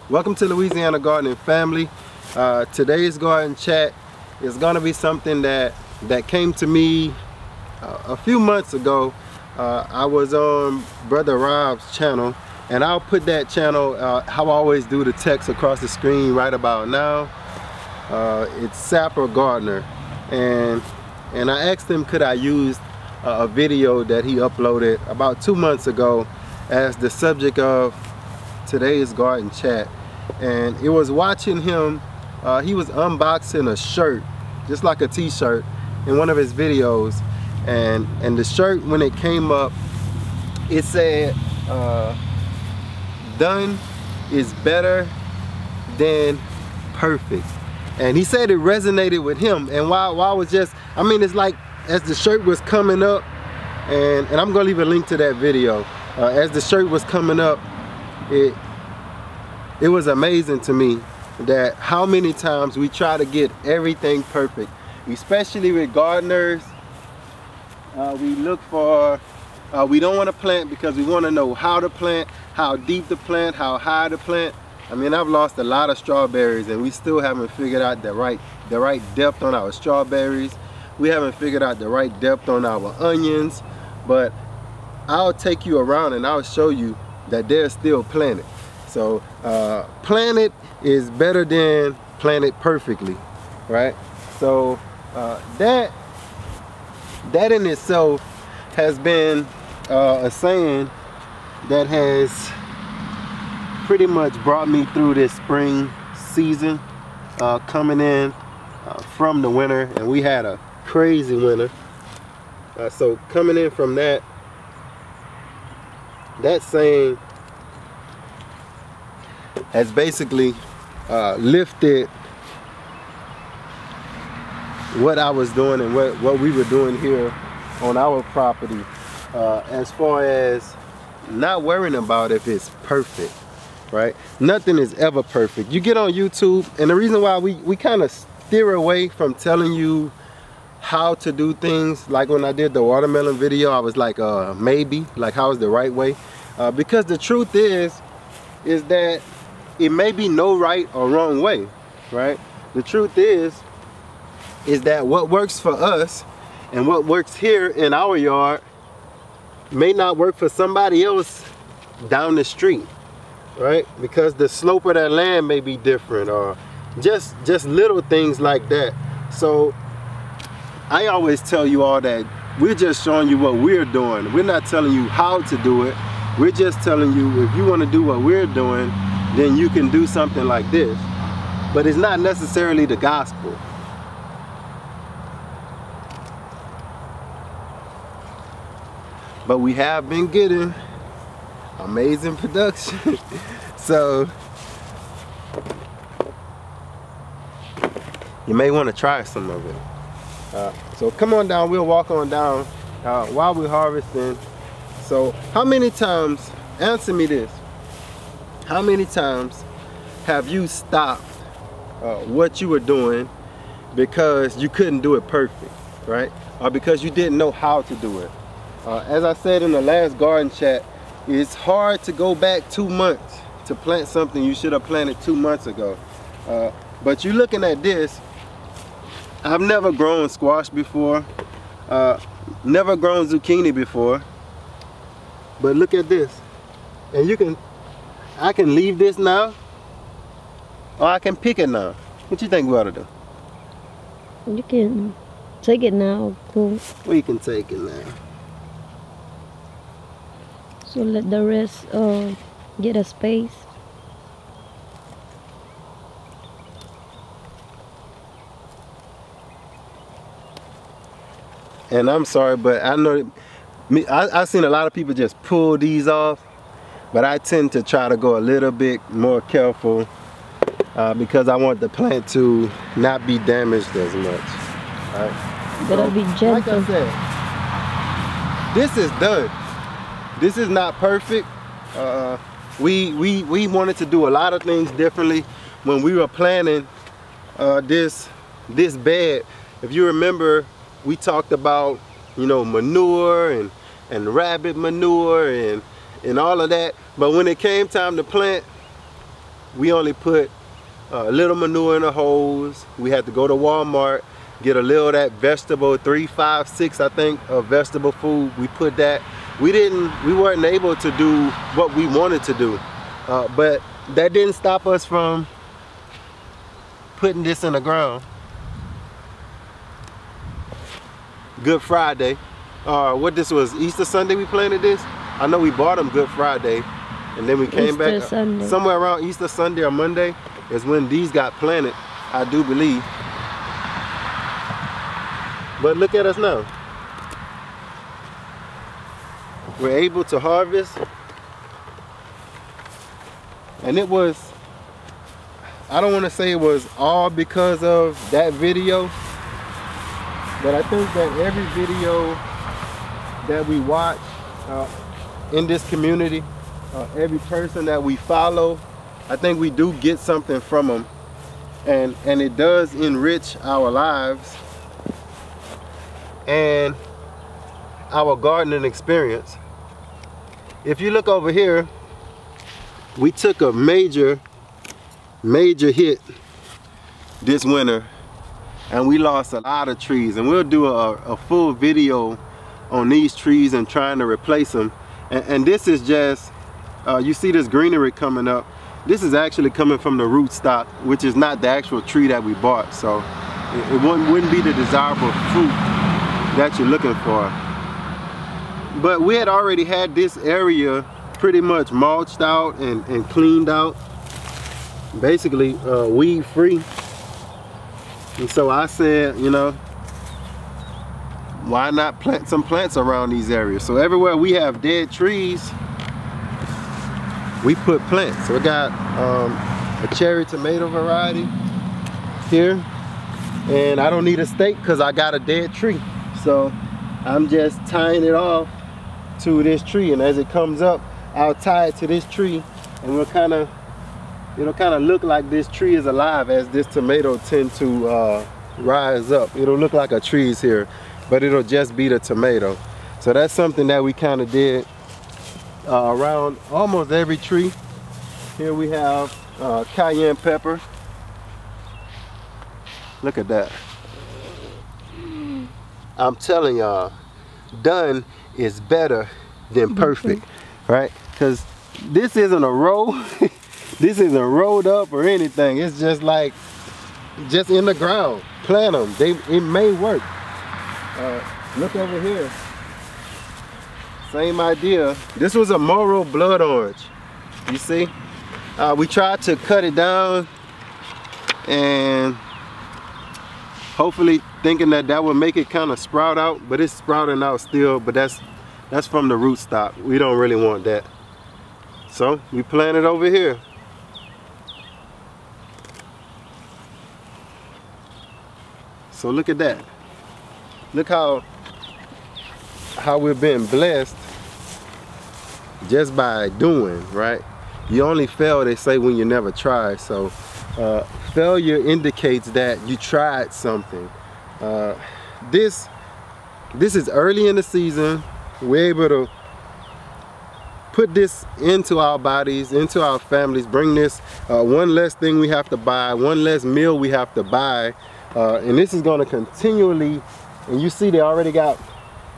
Welcome to Louisiana Gardening Family. Today's garden chat is going to be something that came to me a few months ago. I was on Brother Rob's channel, and I'll put that channel, how I always do, the text across the screen right about now. It's Sapper Gardener, and I asked him could I use a video that he uploaded about 2 months ago as the subject of today's garden chat. And it was watching him, he was unboxing a shirt, just like a t-shirt, in one of his videos, and the shirt, when it came up, it said done is better than perfect. And he said it resonated with him. And while I was just, I mean, it's like as the shirt was coming up, and I'm gonna leave a link to that video, as the shirt was coming up, it was amazing to me that how many times we try to get everything perfect, especially with gardeners. We look for, we don't want to plant because we want to know how to plant, how deep to plant, how high to plant. I mean, I've lost a lot of strawberries and we still haven't figured out the right depth on our strawberries. We haven't figured out the right depth on our onions, but I'll take you around and I'll show you that they're still planted. So planted is better than planted perfectly, right? So that in itself has been a saying that has pretty much brought me through this spring season, coming in from the winter, and we had a crazy winter. So coming in from that saying has basically lifted what I was doing and what we were doing here on our property, as far as not worrying about if it's perfect, right? Nothing is ever perfect. You get on YouTube, and the reason why we kind of steer away from telling you how to do things, like when I did the watermelon video, I was like, maybe, like how is the right way? Because the truth is that it may be no right or wrong way, right? The truth is that what works for us and what works here in our yard may not work for somebody else down the street, right? Because the slope of that land may be different, or just little things like that. So I always tell you all that we're just showing you what we're doing. We're not telling you how to do it. We're just telling you, if you want to do what we're doing, then you can do something like this. But it's not necessarily the gospel. But we have been getting amazing production. So you may want to try some of it. So come on down, we'll walk on down while we're harvesting. So how many times, answer me this, how many times have you stopped what you were doing because you couldn't do it perfect, right? Or because you didn't know how to do it? As I said in the last garden chat, it's hard to go back 2 months to plant something you should have planted 2 months ago. But you're looking at this. I've never grown squash before, never grown zucchini before, but look at this. And I can leave this now, or I can pick it now. What you think we ought to do? You can take it now, cool. We can take it now. So let the rest get a space. And I'm sorry, but I know I've seen a lot of people just pull these off, but I tend to try to go a little bit more careful because I want the plant to not be damaged as much. All right. You gotta be gentle. Like I said, this is done. This is not perfect. We wanted to do a lot of things differently when we were planning this bed. If you remember, we talked about, you know, manure and rabbit manure and all of that. But when it came time to plant, we only put a little manure in the holes. We had to go to Walmart, get a little of that vegetable, 3, 5, 6 I think of vegetable food. We put that. We weren't able to do what we wanted to do, but that didn't stop us from putting this in the ground. Good Friday. What this was, Easter Sunday we planted this? I know we bought them Good Friday, and then we came back somewhere around Easter Sunday or Monday is when these got planted, I do believe. But look at us now. We're able to harvest, and it was, I don't want to say it was all because of that video, but I think that every video that we watch in this community, every person that we follow, I think we do get something from them, and it does enrich our lives and our gardening experience. If you look over here, we took a major hit this winter, and we lost a lot of trees, and we'll do a full video on these trees and trying to replace them. And this is just, you see this greenery coming up. This is actually coming from the rootstock, which is not the actual tree that we bought, so it wouldn't be the desirable fruit that you're looking for. But we had already had this area pretty much mulched out and cleaned out, basically weed free. And so I said, you know, why not plant some plants around these areas? So everywhere we have dead trees, we put plants. So we got a cherry tomato variety here, and I don't need a stake because I got a dead tree. So I'm just tying it off to this tree, and as it comes up, I'll tie it to this tree, and it'll kind of look like this tree is alive as this tomato tend to rise up. It'll look like a tree is here, but it'll just be the tomato. So that's something that we kind of did around almost every tree. Here we have cayenne pepper. Look at that. I'm telling y'all, done is better than perfect, right? Because this isn't a row. This isn't rolled up or anything. It's just like, just in the ground. Plant them. It may work. Look over here. Same idea. This was a Moro blood orange. You see? We tried to cut it down, and hopefully thinking that would make it kind of sprout out, but it's sprouting out still. But that's from the rootstock. We don't really want that. So we plant it over here. So look at that. Look how we've been blessed just by doing, right? You only fail, they say, when you never try. So failure indicates that you tried something. This is early in the season. We're able to put this into our bodies, into our families, bring this one less thing we have to buy, one less meal we have to buy. And this is going to continually, and you see they already got,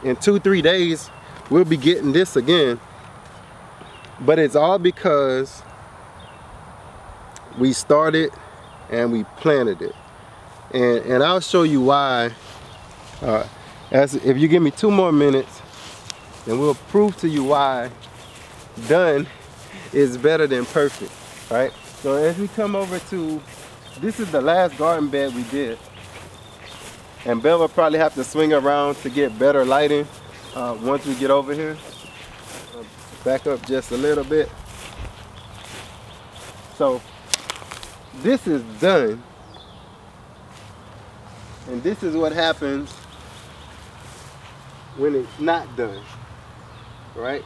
in 2-3 days, we'll be getting this again. But it's all because we started and we planted it. And I'll show you why, if you give me 2 more minutes, then we'll prove to you why done is better than perfect, right? So as we come over to, this is the last garden bed we did. And Belle will probably have to swing around to get better lighting once we get over here. Back up just a little bit. So this is done. And this is what happens when it's not done, right?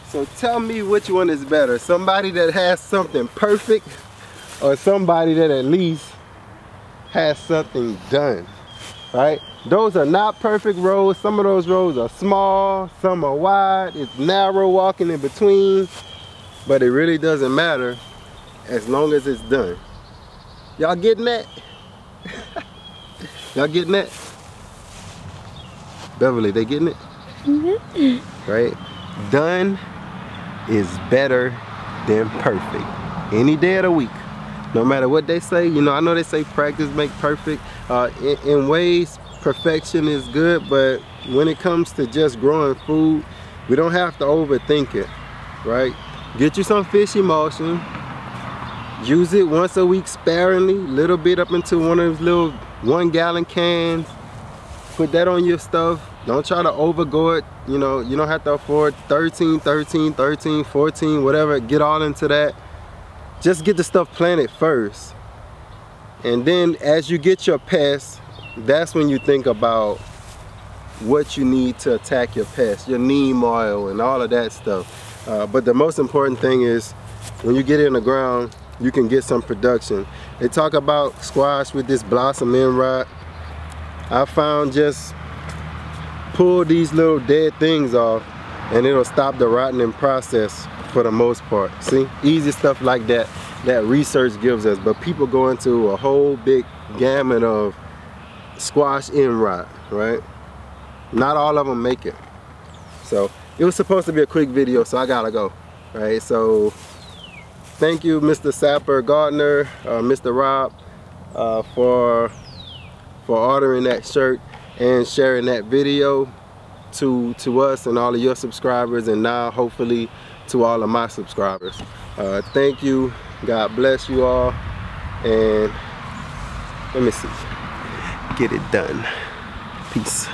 So tell me which one is better. Somebody that has something perfect, or somebody that at least has something done, right? Those are not perfect roads. Some of those roads are small, some are wide, it's narrow walking in between, but it really doesn't matter as long as it's done. Y'all getting that? Y'all getting that? Beverly, they getting it? Right? Done is better than perfect. Any day of the week. No matter what they say, you know, I know they say practice make perfect. In ways, perfection is good, but when it comes to just growing food, we don't have to overthink it, right? Get you some fish emulsion. Use it once a week sparingly, little bit up into one of those little 1 gallon cans. Put that on your stuff. Don't try to overgo it. You know, you don't have to afford 13, 14, whatever. Get all into that. Just get the stuff planted first. And then as you get your pests, that's when you think about what you need to attack your pests, your neem oil and all of that stuff. But the most important thing is when you get it in the ground, you can get some production. They talk about squash with this blossom end rot. I found just pull these little dead things off and it'll stop the rotting process for the most part. See, easy stuff like that that research gives us, but people go into a whole big gamut of squash end rot, right? Not all of them make it. So it was supposed to be a quick video, so I gotta go, right? So thank you, Mr. Sapper Gardner, Mr. Rob, for ordering that shirt and sharing that video to us and all of your subscribers, and now hopefully to all of my subscribers. Thank you. God bless you all. And let me see. Get it done. Peace.